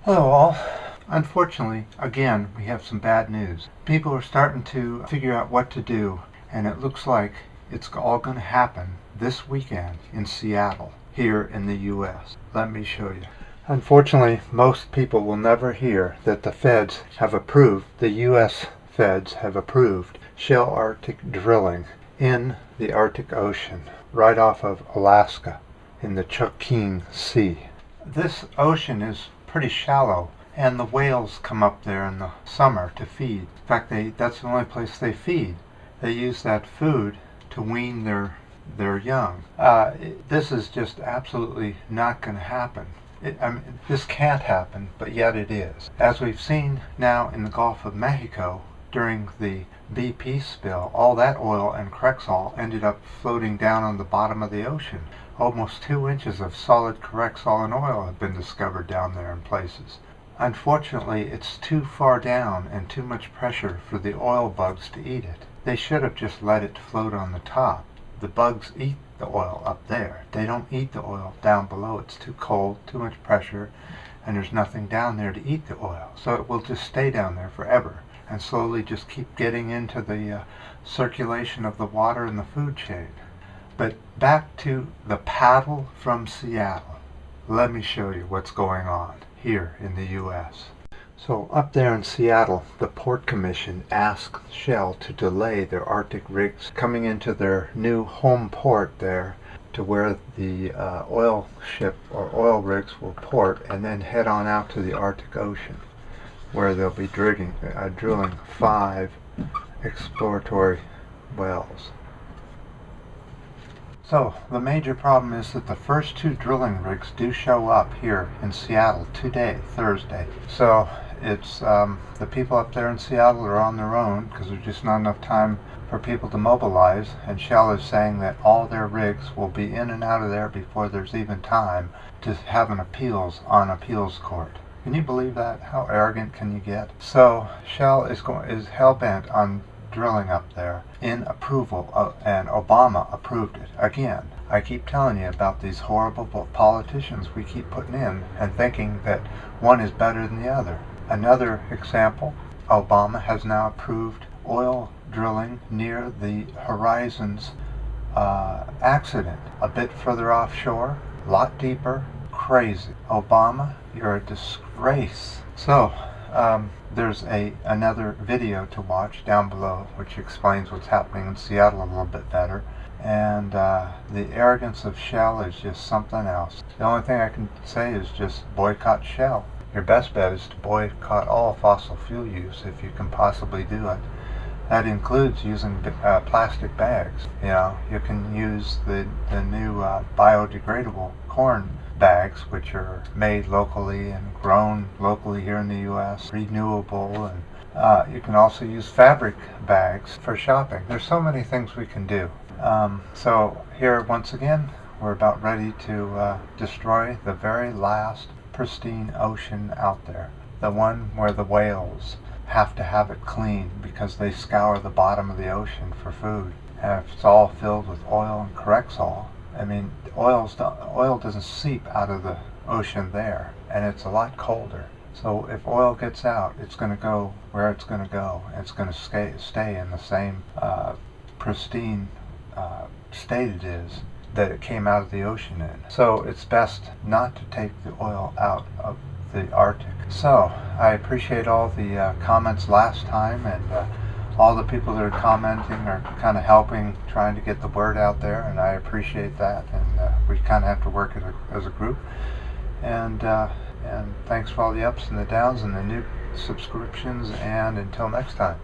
Hello all. Unfortunately, again, we have some bad news. People are starting to figure out what to do, and it looks like it's all going to happen this weekend in Seattle, here in the U.S. Let me show you. Unfortunately, most people will never hear that the feds have approved, the U.S. feds have approved shale Arctic drilling in the Arctic Ocean, right off of Alaska, in the Chukchi Sea. This ocean is pretty shallow, and the whales come up there in the summer to feed. In fact, that's the only place they feed. They use that food to wean their young. This is just absolutely not going to happen. This can't happen, but yet it is. As we've seen now in the Gulf of Mexico during the BP spill, all that oil and Corexol ended up floating down on the bottom of the ocean. Almost 2 inches of solid Corexol and oil have been discovered down there in places. Unfortunately, it's too far down and too much pressure for the oil bugs to eat it. They should have just let it float on the top. The bugs eat the oil up there. They don't eat the oil down below. It's too cold, too much pressure, and there's nothing down there to eat the oil. So it will just stay down there forever and slowly just keep getting into the circulation of the water and the food chain. But back to the paddle from Seattle. Let me show you what's going on here in the U.S. So up there in Seattle, the Port Commission asked Shell to delay their Arctic rigs coming into their new home port there to where the oil ship or oil rigs will port, and then head on out to the Arctic Ocean, where they'll be drilling 5 exploratory wells. So, the major problem is that the first 2 drilling rigs do show up here in Seattle today, Thursday. So, it's the people up there in Seattle are on their own because there's just not enough time for people to mobilize, and Shell is saying that all their rigs will be in and out of there before there's even time to have an appeals court. Can you believe that? How arrogant can you get? So, Shell is hell-bent on drilling up there in approval and Obama approved it. Again, I keep telling you about these horrible politicians we keep putting in and thinking that one is better than the other. Another example, Obama has now approved oil drilling near the Horizons accident, a bit further offshore, a lot deeper. Crazy. Obama, you're a disgrace. So, there's another video to watch down below which explains what's happening in Seattle a little bit better. And the arrogance of Shell is just something else. The only thing I can say is just boycott Shell. Your best bet is to boycott all fossil fuel use if you can possibly do it. That includes using plastic bags. You know, you can use the new biodegradable corn bags, which are made locally and grown locally here in the U.S., renewable, and you can also use fabric bags for shopping. There's so many things we can do. So here, once again, we're about ready to destroy the very last pristine ocean out there, the one where the whales have to have it clean because they scour the bottom of the ocean for food. And if it's all filled with oil and Corexol, I mean, oil doesn't seep out of the ocean there, and it's a lot colder. So if oil gets out, it's going to go where it's going to go. It's going to stay in the same pristine state it is that it came out of the ocean in. So it's best not to take the oil out of the Arctic. So I appreciate all the comments last time, and all the people that are commenting are kind of helping, trying to get the word out there, and I appreciate that. And we kind of have to work as a group. And thanks for all the ups and the downs and the new subscriptions. And until next time.